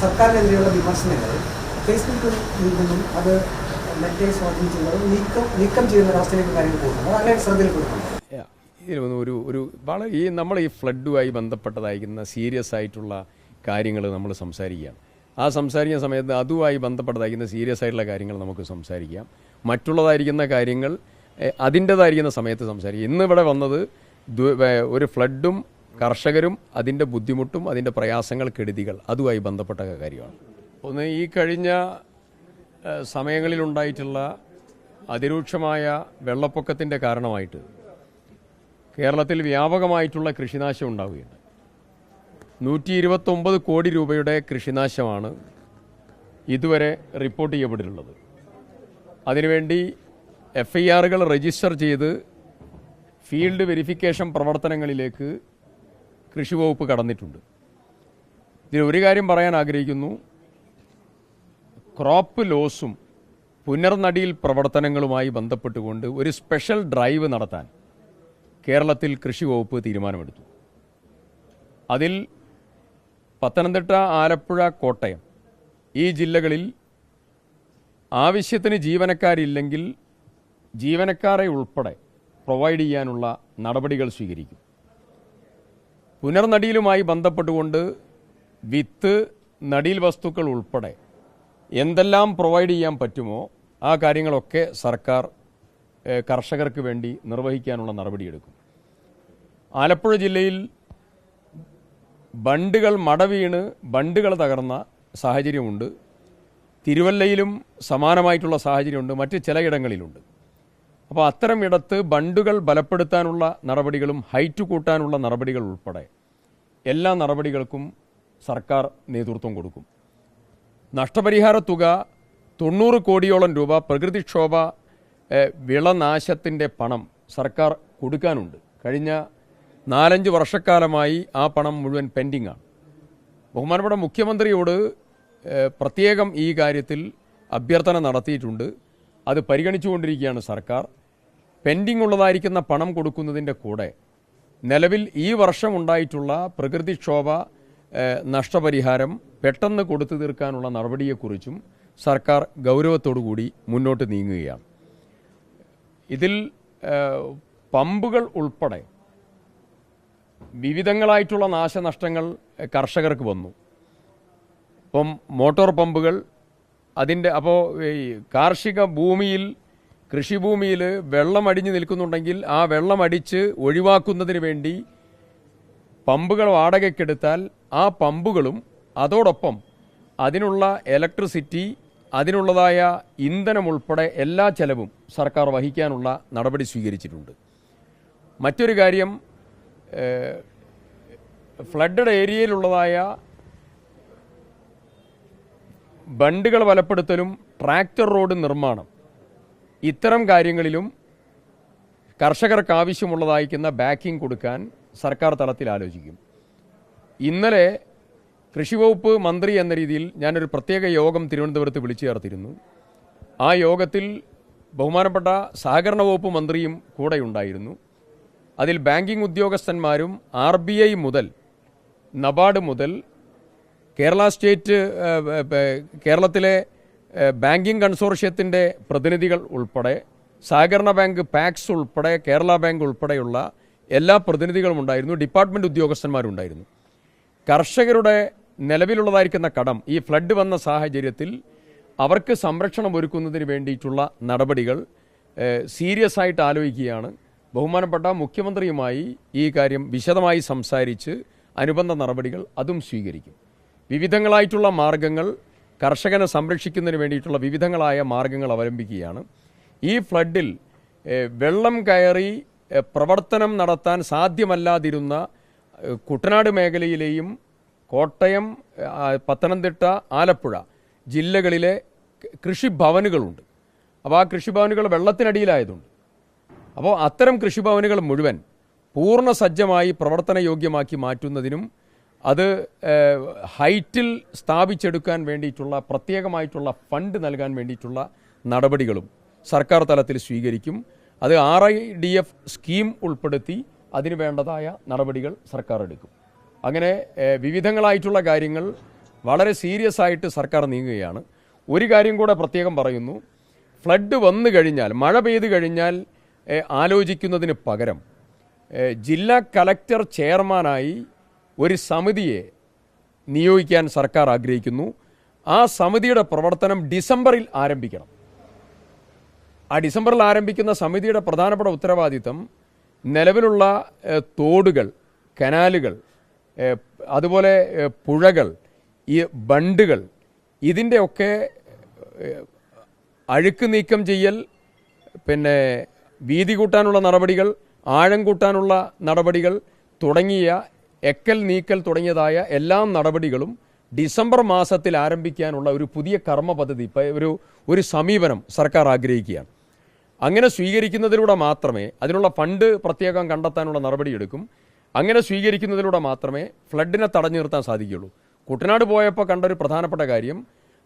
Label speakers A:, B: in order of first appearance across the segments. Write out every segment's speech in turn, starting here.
A: സർക്കാരിനെതിരെയുള്ള വിമർശനങ്ങൾ ഫേസ്ബുക്കിൽ നിന്നും അത് നെറ്റെ സ്വാധീനിച്ചുള്ളത് നീക്കം ചെയ്യുന്ന ഒരവസ്ഥയിലേക്ക് കാര്യങ്ങൾ പോകുന്നു. അത് അങ്ങനെ ശ്രദ്ധയിൽപ്പെടുന്നു.
B: വളരെ നമ്മൾ ഈ ഫ്ലഡുമായി ബന്ധപ്പെട്ടതായിരിക്കുന്ന സീരിയസ് ആയിട്ടുള്ള കാര്യങ്ങൾ നമ്മൾ സംസാരിക്കുകയാണ്. ആ സംസാരിക്കുന്ന സമയത്ത് അതുമായി ബന്ധപ്പെട്ടതായിരിക്കുന്ന സീരിയസ് ആയിട്ടുള്ള കാര്യങ്ങൾ നമുക്ക് സംസാരിക്കാം. മറ്റുള്ളതായിരിക്കുന്ന കാര്യങ്ങൾ അതിൻ്റേതായിരിക്കുന്ന സമയത്ത് സംസാരിക്കാം. ഇന്നിവിടെ വന്നത് ഒരു ഫ്ലഡും കർഷകരും അതിൻ്റെ ബുദ്ധിമുട്ടും അതിൻ്റെ പ്രയാസങ്ങൾ കെടുതികൾ അതുമായി ബന്ധപ്പെട്ട കാര്യമാണ്. ഒന്ന്, ഈ കഴിഞ്ഞ സമയങ്ങളിലുണ്ടായിട്ടുള്ള അതിരൂക്ഷമായ വെള്ളപ്പൊക്കത്തിൻ്റെ കാരണമായിട്ട് കേരളത്തിൽ വ്യാപകമായിട്ടുള്ള കൃഷിനാശം ഉണ്ടാവുകയുണ്ട്. 129 കോടി രൂപയുടെ കൃഷിനാശമാണ് ഇതുവരെ റിപ്പോർട്ട് ചെയ്യപ്പെട്ടിട്ടുള്ളത്. അതിനുവേണ്ടി FIRകൾ രജിസ്റ്റർ ചെയ്ത് ഫീൽഡ് വെരിഫിക്കേഷൻ പ്രവർത്തനങ്ങളിലേക്ക് കൃഷി വകുപ്പ് കടന്നിട്ടുണ്ട്. ഇതിൽ ഒരു കാര്യം പറയാൻ ആഗ്രഹിക്കുന്നു. ക്രോപ്പ് ലോസും പുനർനടിയിൽ പ്രവർത്തനങ്ങളുമായി ബന്ധപ്പെട്ടുകൊണ്ട് ഒരു സ്പെഷ്യൽ ഡ്രൈവ് നടത്താൻ കേരളത്തിൽ കൃഷി വകുപ്പ് തീരുമാനമെടുത്തു. അതിൽ പത്തനംതിട്ട, ആലപ്പുഴ, കോട്ടയം ഈ ജില്ലകളിൽ ആവശ്യത്തിന് ജീവനക്കാരില്ലെങ്കിൽ ജീവനക്കാരെ ഉൾപ്പെടെ പ്രൊവൈഡ് ചെയ്യാനുള്ള നടപടികൾ സ്വീകരിക്കും. പുനർനടിയിലുമായി ബന്ധപ്പെട്ടുകൊണ്ട് വിത്ത്, നടീൽ വസ്തുക്കൾ ഉൾപ്പെടെ എന്തെല്ലാം പ്രൊവൈഡ് ചെയ്യാൻ പറ്റുമോ ആ കാര്യങ്ങളൊക്കെ സർക്കാർ കർഷകർക്ക് വേണ്ടി നിർവഹിക്കാനുള്ള നടപടിയെടുക്കും. ആലപ്പുഴ ജില്ലയിൽ ബണ്ടുകൾ മടവീണ് ബണ്ടുകൾ തകർന്ന സാഹചര്യമുണ്ട്. തിരുവല്ലയിലും സമാനമായിട്ടുള്ള സാഹചര്യമുണ്ട്. മറ്റ് ചിലയിടങ്ങളിലുണ്ട്. അപ്പോൾ അത്തരം ഇടത്ത് ബണ്ടുകൾ ബലപ്പെടുത്താനുള്ള നടപടികളും ഹൈറ്റ് കൂട്ടാനുള്ള നടപടികൾ ഉൾപ്പെടെ എല്ലാ നടപടികൾക്കും സർക്കാർ നേതൃത്വം കൊടുക്കും. നഷ്ടപരിഹാര തുക 90 കോടിയോളം രൂപ പ്രകൃതിക്ഷോഭ വിളനാശത്തിൻ്റെ പണം സർക്കാർ കൊടുക്കാനുണ്ട്. കഴിഞ്ഞ 4-5 വർഷക്കാലമായി ആ പണം മുഴുവൻ പെൻഡിംഗ് ആണ്. ബഹുമാനപ്പെട്ട മുഖ്യമന്ത്രിയോട് പ്രത്യേകം ഈ കാര്യത്തിൽ അഭ്യർത്ഥന നടത്തിയിട്ടുണ്ട്. അത് പരിഗണിച്ചുകൊണ്ടിരിക്കുകയാണ് സർക്കാർ. പെൻഡിംഗ് ഉള്ളതായിരിക്കുന്ന പണം കൊടുക്കുന്നതിൻ്റെ കൂടെ നിലവിൽ ഈ വർഷം ഉണ്ടായിട്ടുള്ള പ്രകൃതിക്ഷോഭ നഷ്ടപരിഹാരം പെട്ടെന്ന് കൊടുത്തു തീർക്കാനുള്ള നടപടിയെക്കുറിച്ചും സർക്കാർ ഗൗരവത്തോടുകൂടി മുന്നോട്ട് നീങ്ങുകയാണ്. ഇതിൽ പമ്പുകൾ ഉൾപ്പെടെ വിവിധങ്ങളായിട്ടുള്ള നാശനഷ്ടങ്ങൾ കർഷകർക്ക് വന്നു. ഇപ്പം മോട്ടോർ പമ്പുകൾ അപ്പോൾ ഈ കാർഷിക ഭൂമിയിൽ, കൃഷിഭൂമിയിൽ വെള്ളമടിഞ്ഞു നിൽക്കുന്നുണ്ടെങ്കിൽ ആ വെള്ളമടിച്ച് ഒഴിവാക്കുന്നതിന് വേണ്ടി പമ്പുകൾ വാടകയ്ക്കെടുത്താൽ ആ പമ്പുകളും അതോടൊപ്പം അതിനുള്ള ഇലക്ട്രിസിറ്റി, അതിനുള്ളതായ ഇന്ധനം ഉൾപ്പെടെ എല്ലാ ചെലവും സർക്കാർ വഹിക്കാനുള്ള നടപടി സ്വീകരിച്ചിട്ടുണ്ട്. മറ്റൊരു കാര്യം, ഫ്ലഡഡ് ഏരിയയിലുള്ളതായ ബണ്ടുകൾ ബലപ്പെടുത്തലും ട്രാക്ടർ റോഡ് നിർമ്മാണം, ഇത്തരം കാര്യങ്ങളിലും കർഷകർക്ക് ആവശ്യമുള്ളതായിരിക്കുന്ന ബാക്കിംഗ് കൊടുക്കാൻ സർക്കാർ തലത്തിൽ ആലോചിക്കും. ഇന്നലെ കൃഷിവകുപ്പ് മന്ത്രി എന്ന രീതിയിൽ ഞാനൊരു പ്രത്യേക യോഗം തിരുവനന്തപുരത്ത് വിളിച്ചു ചേർത്തിരുന്നു. ആ യോഗത്തിൽ ബഹുമാനപ്പെട്ട സഹകരണ വകുപ്പ് മന്ത്രിയും കൂടെയുണ്ടായിരുന്നു. അതിൽ ബാങ്കിംഗ് ഉദ്യോഗസ്ഥന്മാരും RBI മുതൽ നബാർഡ് മുതൽ കേരളത്തിലെ ബാങ്കിംഗ് കൺസോർഷ്യത്തിൻ്റെ പ്രതിനിധികൾ ഉൾപ്പെടെ സഹകരണ ബാങ്ക്, പാക്സ് ഉൾപ്പെടെ കേരള ബാങ്ക് ഉൾപ്പെടെയുള്ള എല്ലാ പ്രതിനിധികളും ഉണ്ടായിരുന്നു. ഡിപ്പാർട്ട്മെൻറ്റ് ഉദ്യോഗസ്ഥന്മാരുണ്ടായിരുന്നു. കർഷകരുടെ നിലവിലുള്ളതായിരിക്കുന്ന കടം ഈ ഫ്ലഡ് വന്ന സാഹചര്യത്തിൽ അവർക്ക് സംരക്ഷണം ഒരുക്കുന്നതിന് വേണ്ടിയിട്ടുള്ള നടപടികൾ സീരിയസ് ആയിട്ട് ആലോചിക്കുകയാണ്. ബഹുമാനപ്പെട്ട മുഖ്യമന്ത്രിയുമായി ഈ കാര്യം വിശദമായി സംസാരിച്ച് അനുബന്ധ നടപടികൾ അതും സ്വീകരിക്കും. വിവിധങ്ങളായിട്ടുള്ള മാർഗങ്ങൾ, കർഷകനെ സംരക്ഷിക്കുന്നതിന് വേണ്ടിയിട്ടുള്ള വിവിധങ്ങളായ മാർഗങ്ങൾ അവലംബിക്കുകയാണ്. ഈ ഫ്ലഡിൽ വെള്ളം കയറി പ്രവർത്തനം നടത്താൻ സാധ്യമല്ലാതിരുന്ന കുട്ടനാട് മേഖലയിലെയും കോട്ടയം, പത്തനംതിട്ട, ആലപ്പുഴ ജില്ലകളിലെ കൃഷിഭവനുകളുണ്ട്. അപ്പോൾ ആ കൃഷിഭവനുകൾ വെള്ളത്തിനടിയിലായതുണ്ട്. അപ്പോൾ അത്തരം കൃഷിഭവനുകൾ മുഴുവൻ പൂർണ്ണ സജ്ജമായി പ്രവർത്തന യോഗ്യമാക്കി മാറ്റുന്നതിനും അത് ഹൈറ്റിൽ സ്ഥാപിച്ചെടുക്കാൻ വേണ്ടിയിട്ടുള്ള പ്രത്യേകമായിട്ടുള്ള ഫണ്ട് നൽകാൻ വേണ്ടിയിട്ടുള്ള നടപടികളും സർക്കാർ തലത്തിൽ സ്വീകരിക്കും. അത് RIDF സ്കീം ഉൾപ്പെടുത്തി അതിന് വേണ്ടതായ നടപടികൾ സർക്കാർ എടുക്കും. അങ്ങനെ വിവിധങ്ങളായിട്ടുള്ള കാര്യങ്ങൾ വളരെ സീരിയസ് ആയിട്ട് സർക്കാർ നീങ്ങുകയാണ്. ഒരു കാര്യം കൂടെ പ്രത്യേകം പറയുന്നു, ഫ്ലഡ് വന്നു കഴിഞ്ഞാൽ, മഴ പെയ്തു കഴിഞ്ഞാൽ ആലോചിക്കുന്നതിന് പകരം ജില്ലാ കലക്ടർ ചെയർമാനായി ഒരു സമിതിയെ നിയോഗിക്കാൻ സർക്കാർ ആഗ്രഹിക്കുന്നു. ആ സമിതിയുടെ പ്രവർത്തനം ഡിസംബറിൽ ആരംഭിക്കണം. ആ ഡിസംബറിൽ ആരംഭിക്കുന്ന സമിതിയുടെ പ്രധാനപ്പെട്ട ഉത്തരവാദിത്തം നിലവിലുള്ള തോടുകൾ, കനാലുകൾ, അതുപോലെ പുഴകൾ, ഈ ബണ്ടുകൾ, ഇതിൻ്റെയൊക്കെ അഴുക്ക് നീക്കം ചെയ്യൽ, പിന്നെ വീതി കൂട്ടാനുള്ള നടപടികൾ, ആഴം കൂട്ടാനുള്ള നടപടികൾ തുടങ്ങിയ എക്കൽ നീക്കൽ തുടങ്ങിയതായ എല്ലാ നടപടികളും ഡിസംബർ മാസത്തിൽ ആരംഭിക്കാനുള്ള ഒരു പുതിയ കർമ്മ പദ്ധതി, ഒരു സമീപനം സർക്കാർ ആഗ്രഹിക്കുകയാണ്. അങ്ങനെ സ്വീകരിക്കുന്നതിലൂടെ മാത്രമേ, അതിനുള്ള ഫണ്ട് പ്രത്യേകം കണ്ടെത്താനുള്ള നടപടിയെടുക്കും, അങ്ങനെ സ്വീകരിക്കുന്നതിലൂടെ മാത്രമേ ഫ്ലഡിനെ തടഞ്ഞു നിർത്താൻ സാധിക്കുകയുള്ളൂ. കുട്ടനാട് പോയപ്പോൾ കണ്ടൊരു പ്രധാനപ്പെട്ട കാര്യം,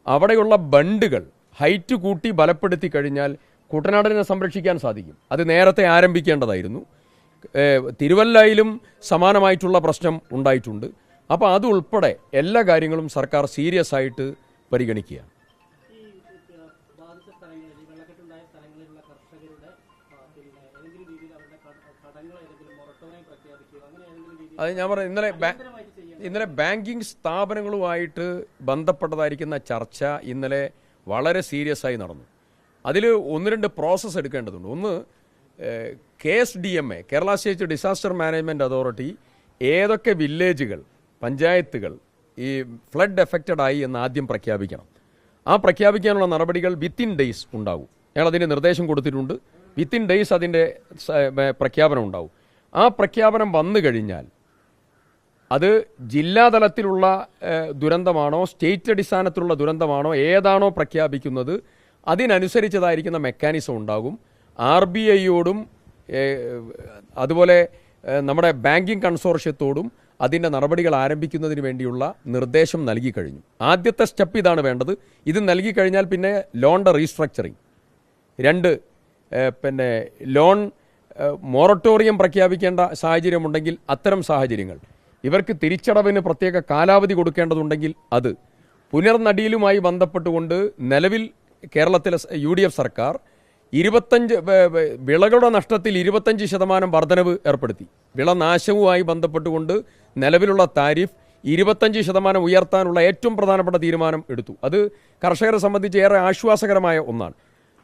B: അവിടെയുള്ള ബണ്ടുകൾ ഹൈറ്റ് കൂട്ടി ബലപ്പെടുത്തി കഴിഞ്ഞാൽ കുട്ടനാടിനെ സംരക്ഷിക്കാൻ സാധിക്കും. അത് നേരത്തെ ആരംഭിക്കേണ്ടതായിരുന്നു. തിരുവല്ലയിലും സമാനമായിട്ടുള്ള പ്രശ്നം ഉണ്ടായിട്ടുണ്ട്. അപ്പോൾ അതുൾപ്പെടെ എല്ലാ കാര്യങ്ങളും സർക്കാർ സീരിയസ് ആയിട്ട് പരിഗണിക്കുകയാണ്. അത് ഞാൻ പറഞ്ഞു, ഇന്നലെ ബാങ്കിങ് സ്ഥാപനങ്ങളുമായിട്ട് ബന്ധപ്പെട്ടതായിരിക്കുന്ന ചർച്ച ഇന്നലെ വളരെ സീരിയസ് ആയി നടന്നു. അതിൽ ഒന്ന് രണ്ട് പ്രോസസ്സ് എടുക്കേണ്ടതുണ്ട്. ഒന്ന്, KSDMA, Kerala state disaster management authority, ഏതൊക്കെ വില്ലേജുകൾ, പഞ്ചായത്തുകൾ ഈ ഫ്ലഡ് എഫക്റ്റഡ് ആയി എന്ന് ആദ്യം പ്രഖ്യാപിക്കണം. ആ പ്രഖ്യാപിക്കാനുള്ള നടപടികൾ വിത്തിൻ ഡേയ്സ് ഉണ്ടാവും. ഞങ്ങളതിന് നിർദ്ദേശം കൊടുത്തിട്ടുണ്ട്. വിത്തിൻ ഡേയ്സ് അതിൻ്റെ പ്രഖ്യാപനം ഉണ്ടാവും. ആ പ്രഖ്യാപനം വന്നു കഴിഞ്ഞാൽ അത് ജില്ലാതലത്തിലുള്ള ദുരന്തമാണോ സ്റ്റേറ്റ് അടിസ്ഥാനത്തിലുള്ള ദുരന്തമാണോ ഏതാണോ പ്രഖ്യാപിക്കുന്നത് അതിനനുസരിച്ചതായിരിക്കുന്ന മെക്കാനിസം ഉണ്ടാകും. RBIയോടും അതുപോലെ നമ്മുടെ ബാങ്കിങ് കൺസോർഷ്യത്തോടും അതിൻ്റെ നടപടികൾ ആരംഭിക്കുന്നതിന് വേണ്ടിയുള്ള നിർദ്ദേശം നൽകി കഴിഞ്ഞു. ആദ്യത്തെ സ്റ്റെപ്പ് ഇതാണ് വേണ്ടത്. ഇത് നൽകി കഴിഞ്ഞാൽ പിന്നെ ലോണിൻ്റെ റീസ്ട്രക്ചറിങ്, പിന്നെ ലോൺ മൊറട്ടോറിയം പ്രഖ്യാപിക്കേണ്ട സാഹചര്യമുണ്ടെങ്കിൽ അത്തരം സാഹചര്യങ്ങൾ, ഇവർക്ക് തിരിച്ചടവിന് പ്രത്യേക കാലാവധി കൊടുക്കേണ്ടതുണ്ടെങ്കിൽ അത്, പുനർനടീലുമായി ബന്ധപ്പെട്ടുകൊണ്ട് നിലവിൽ കേരളത്തിലെ UDF സർക്കാർ 25 വിളകളുടെ നഷ്ടത്തിൽ 25% വർധനവ് ഏർപ്പെടുത്തി. വിളനാശവുമായി ബന്ധപ്പെട്ടുകൊണ്ട് നിലവിലുള്ള താരിഫ് 25% ഉയർത്താനുള്ള ഏറ്റവും പ്രധാനപ്പെട്ട തീരുമാനം എടുത്തു. അത് കർഷകരെ സംബന്ധിച്ച് ഏറെ ആശ്വാസകരമായ ഒന്നാണ്.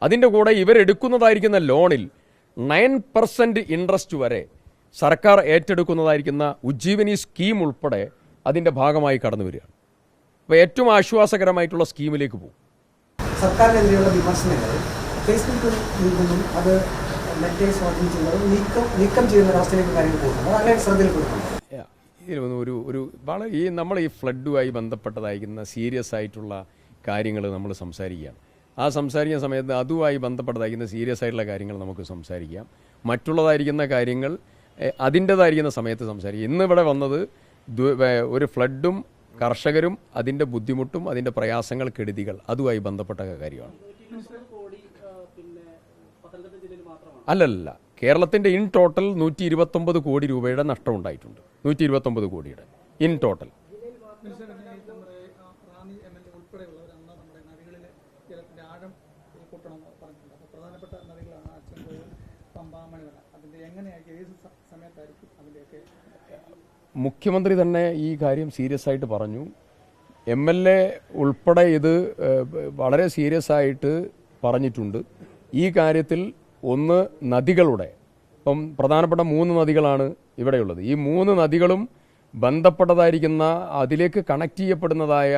B: അതിൻ്റെ കൂടെ ഇവരെടുക്കുന്നതായിരിക്കുന്ന ലോണിൽ 9% ഇൻട്രസ്റ്റ് വരെ സർക്കാർ ഏറ്റെടുക്കുന്നതായിരിക്കുന്ന ഉജ്ജീവനി സ്കീം ഉൾപ്പെടെ അതിൻ്റെ ഭാഗമായി കടന്നു വരികയാണ്. അപ്പോൾ ഏറ്റവും ആശ്വാസകരമായിട്ടുള്ള സ്കീമിലേക്ക് പോകും.
A: സർക്കാരിനെതിരെയുള്ള വിമർശനങ്ങൾ ഫേസ്ബുക്കിൽ നിന്നും അത് മറ്റേ സ്വാധീനിച്ചുള്ളത് നീക്കം ചെയ്യുന്ന രാഷ്ട്രീയ കാര്യങ്ങൾ പോകുന്നത് അങ്ങനെ ശ്രദ്ധയിൽപ്പെടുന്നു.
B: വളരെ നമ്മൾ ഈ ഫ്ലഡുമായി ബന്ധപ്പെട്ടതായിരിക്കുന്ന സീരിയസ് ആയിട്ടുള്ള കാര്യങ്ങൾ നമ്മൾ സംസാരിക്കുകയാണ്. ആ സംസാരിക്കുന്ന സമയത്ത് അതുമായി ബന്ധപ്പെട്ടതായിരിക്കുന്ന സീരിയസ് ആയിട്ടുള്ള കാര്യങ്ങൾ നമുക്ക് സംസാരിക്കാം. മറ്റുള്ളതായിരിക്കുന്ന കാര്യങ്ങൾ അതിൻ്റെതായിരിക്കുന്ന സമയത്ത് സംസാരിക്കും. ഇന്നിവിടെ വന്നത് ഒരു ഫ്ലഡും കർഷകരും അതിൻ്റെ ബുദ്ധിമുട്ടും അതിൻ്റെ പ്രയാസങ്ങൾ, കെടുതികൾ, അതുമായി ബന്ധപ്പെട്ട കാര്യമാണ്. അല്ലല്ല, കേരളത്തിൻ്റെ ഇൻ ടോട്ടൽ 129 കോടി രൂപയുടെ നഷ്ടം ഉണ്ടായിട്ടുണ്ട്. 129 കോടിയുടെ ഇൻ ടോട്ടൽ. മുഖ്യമന്ത്രി തന്നെ ഈ കാര്യം സീരിയസ് ആയിട്ട് പറഞ്ഞു. MLA ഉൾപ്പെടെ ഇത് വളരെ സീരിയസ് ആയിട്ട് പറഞ്ഞിട്ടുണ്ട്. ഈ കാര്യത്തിൽ ഒന്ന്, നദികളുടെ, ഇപ്പം പ്രധാനപ്പെട്ട 3 നദികളാണ് ഇവിടെയുള്ളത്. ഈ 3 നദികളും ബന്ധപ്പെട്ടതായിരിക്കുന്ന അതിലേക്ക് കണക്ട് ചെയ്യപ്പെടുന്നതായ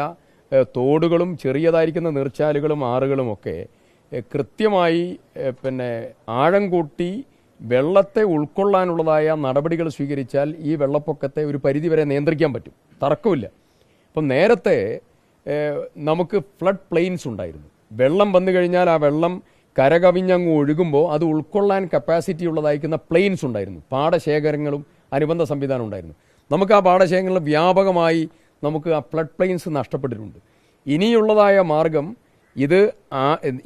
B: തോടുകളും ചെറിയതായിരിക്കുന്ന നീർച്ചാലുകളും ആറുകളുമൊക്കെ കൃത്യമായി പിന്നെ ആഴം കൂട്ടി വെള്ളത്തെ ഉൾക്കൊള്ളാനുള്ളതായ നടപടികൾ സ്വീകരിച്ചാൽ ഈ വെള്ളപ്പൊക്കത്തെ ഒരു പരിധിവരെ നിയന്ത്രിക്കാൻ പറ്റും, തർക്കമില്ല. അപ്പം നേരത്തെ നമുക്ക് ഫ്ലഡ് പ്ലെയിൻസ് ഉണ്ടായിരുന്നു. വെള്ളം വന്നു കഴിഞ്ഞാൽ ആ വെള്ളം കരകവിഞ്ഞങ്ങ് ഒഴുകുമ്പോൾ അത് ഉൾക്കൊള്ളാൻ കപ്പാസിറ്റി ഉള്ളതായിരിക്കുന്ന പ്ലെയിൻസ് ഉണ്ടായിരുന്നു. പാടശേഖരങ്ങളും അനുബന്ധ സംവിധാനം ഉണ്ടായിരുന്നു. നമുക്ക് ആ പാടശേഖരങ്ങൾ വ്യാപകമായി നമുക്ക് ആ ഫ്ലഡ് പ്ലെയിൻസ് നഷ്ടപ്പെട്ടിട്ടുണ്ട്. ഇനിയുള്ളതായ മാർഗം ഇത്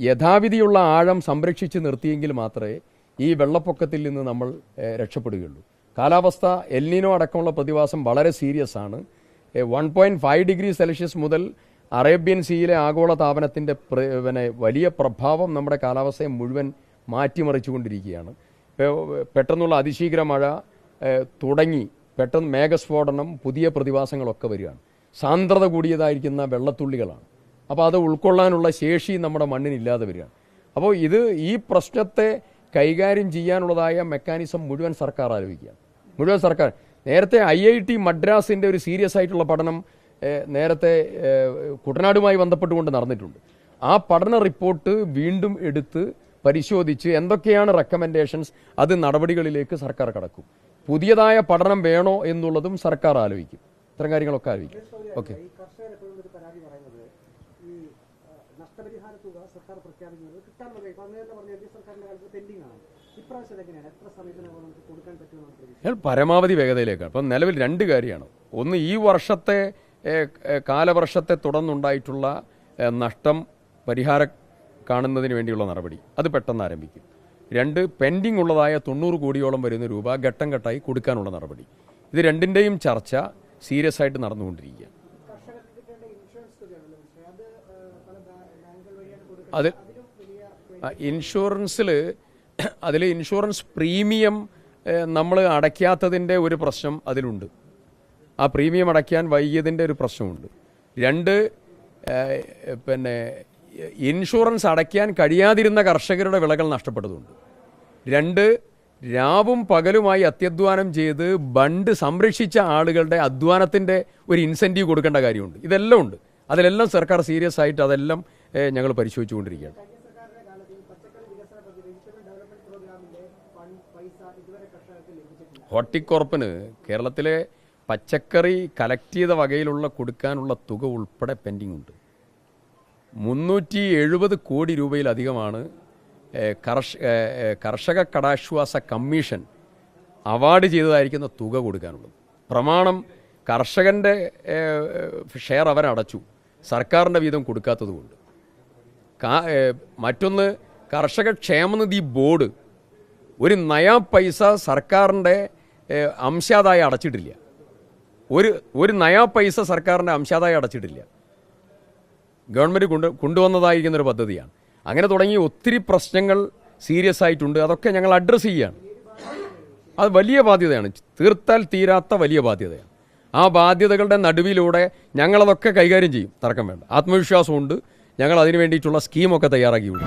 B: യഥാവിധിയുള്ള ആഴം സംരക്ഷിച്ച് നിർത്തിയെങ്കിൽ മാത്രമേ ഈ വെള്ളപ്പൊക്കത്തിൽ നിന്ന് നമ്മൾ രക്ഷപ്പെടുകയുള്ളൂ. കാലാവസ്ഥ എൽ നീനോ അടക്കമുള്ള പ്രതിഭാസം വളരെ സീരിയസ് ആണ്. 1.5 ഡിഗ്രി സെൽഷ്യസ് മുതൽ അറേബ്യൻ സീയിലെ ആഗോള താപനത്തിൻ്റെ വലിയ പ്രഭാവം നമ്മുടെ കാലാവസ്ഥയെ മുഴുവൻ മാറ്റിമറിച്ചുകൊണ്ടിരിക്കുകയാണ്. പെട്ടെന്നുള്ള അതിശീഘ്ര മഴ തുടങ്ങി പെട്ടെന്ന് മേഘസ്ഫോടനം, പുതിയ പ്രതിഭാസങ്ങളൊക്കെ വരികയാണ്. സാന്ദ്രത കൂടിയതായിരിക്കുന്ന വെള്ളത്തുള്ളികളാണ്. അപ്പോൾ അത് ഉൾക്കൊള്ളാനുള്ള ശേഷി നമ്മുടെ മണ്ണിനില്ലാതെ വരികയാണ്. അപ്പോൾ ഈ പ്രശ്നത്തെ കൈകാര്യം ചെയ്യാനുള്ളതായ മെക്കാനിസം മുഴുവൻ സർക്കാർ ആലോചിക്കുകയാണ്. മുഴുവൻ സർക്കാർ. നേരത്തെ IIT മദ്രാസിൻ്റെ ഒരു സീരിയസ് ആയിട്ടുള്ള പഠനം നേരത്തെ കുട്ടനാടുമായി ബന്ധപ്പെട്ടുകൊണ്ട് നടന്നിട്ടുണ്ട്. ആ പഠന റിപ്പോർട്ട് വീണ്ടും എടുത്ത് പരിശോധിച്ച് എന്തൊക്കെയാണ് റെക്കമെൻഡേഷൻസ്, അത് നടപടികളിലേക്ക് സർക്കാർ കടക്കും. പുതിയതായ പഠനം വേണോ എന്നുള്ളതും സർക്കാർ ആലോചിക്കും. ഇത്തരം കാര്യങ്ങളൊക്കെ ആലോചിക്കും. ഓക്കെ. പരമാവധി വേഗതയിലേക്കാണ്. അപ്പം നിലവിൽ 2 കാര്യമാണ്. ഒന്ന്, ഈ വർഷത്തെ കാലവർഷത്തെ തുടർന്നുണ്ടായിട്ടുള്ള നഷ്ടം പരിഹാരം കാണുന്നതിന് വേണ്ടിയുള്ള നടപടി, അത് പെട്ടെന്ന് ആരംഭിക്കും. 2, പെൻഡിംഗ് ഉള്ളതായ 90 കോടിയോളം വരുന്ന രൂപ ഘട്ടം ഘട്ടമായി കൊടുക്കാനുള്ള നടപടി. ഇത് രണ്ടിൻ്റെയും ചർച്ച സീരിയസ് ആയിട്ട് നടന്നുകൊണ്ടിരിക്കുക. അത് ഇൻഷുറൻസ് പ്രീമിയം നമ്മൾ അടയ്ക്കാത്തതിൻ്റെ ഒരു പ്രശ്നം അതിലുണ്ട്. ആ പ്രീമിയം അടയ്ക്കാൻ വൈകിയതിൻ്റെ ഒരു പ്രശ്നമുണ്ട്. 2, ഇൻഷുറൻസ് അടയ്ക്കാൻ കഴിയാതിരുന്ന കർഷകരുടെ വിളകൾ നഷ്ടപ്പെട്ടതുണ്ട്. 2, രാവും പകലുമായി അത്യധ്വാനം ചെയ്ത് ബണ്ട് സംരക്ഷിച്ച ആളുകളുടെ അധ്വാനത്തിൻ്റെ ഒരു ഇൻസെൻറ്റീവ് കൊടുക്കേണ്ട കാര്യമുണ്ട്. ഇതെല്ലാം ഉണ്ട്. അതിലെല്ലാം സർക്കാർ സീരിയസ് ആയിട്ട് അതെല്ലാം ഞങ്ങൾ പരിശോധിച്ചുകൊണ്ടിരിക്കുകയാണ്. ഹോർട്ടികോർപ്പിന് കേരളത്തിലെ പച്ചക്കറി കലക്ട് ചെയ്ത വകയിലുള്ള കൊടുക്കാനുള്ള തുക ഉൾപ്പെടെ പെൻഡിംഗ് ഉണ്ട്. 370 കോടി രൂപയിലധികമാണ് കർഷക കടാശ്വാസ കമ്മീഷൻ അവാർഡ് ചെയ്തതായിരിക്കുന്ന തുക കൊടുക്കാനുള്ളത്. പ്രമാണം കർഷകൻ്റെ ഷെയർ അവരടച്ചു, സർക്കാരിൻ്റെ വീതം കൊടുക്കാത്തതുകൊണ്ട്. മറ്റൊന്ന്, കർഷക ക്ഷേമനിധി ബോർഡ് ഒരു നയാ പൈസ സർക്കാരിൻ്റെ അംശാദായം അടച്ചിട്ടില്ല. ഒരു നയാ പൈസ സർക്കാരിൻ്റെ അംശാദായം അടച്ചിട്ടില്ല. ഗവൺമെൻറ് കൊണ്ടുവന്നതായിരിക്കുന്നൊരു പദ്ധതിയാണ്. അങ്ങനെ തുടങ്ങി ഒത്തിരി പ്രശ്നങ്ങൾ സീരിയസ് ആയിട്ടുണ്ട്. അതൊക്കെ ഞങ്ങൾ അഡ്രസ്സ് ചെയ്യുകയാണ്. അത് വലിയ ബാധ്യതയാണ്, തീർത്താൽ തീരാത്ത വലിയ ബാധ്യതയാണ്. ആ ബാധ്യതകളുടെ നടുവിലൂടെ ഞങ്ങളതൊക്കെ കൈകാര്യം ചെയ്യും, തർക്കം വേണ്ട. ആത്മവിശ്വാസമുണ്ട്. ഞങ്ങൾ അതിനു വേണ്ടിയിട്ടുള്ള സ്കീമൊക്കെ തയ്യാറാക്കിയുള്ളൂ.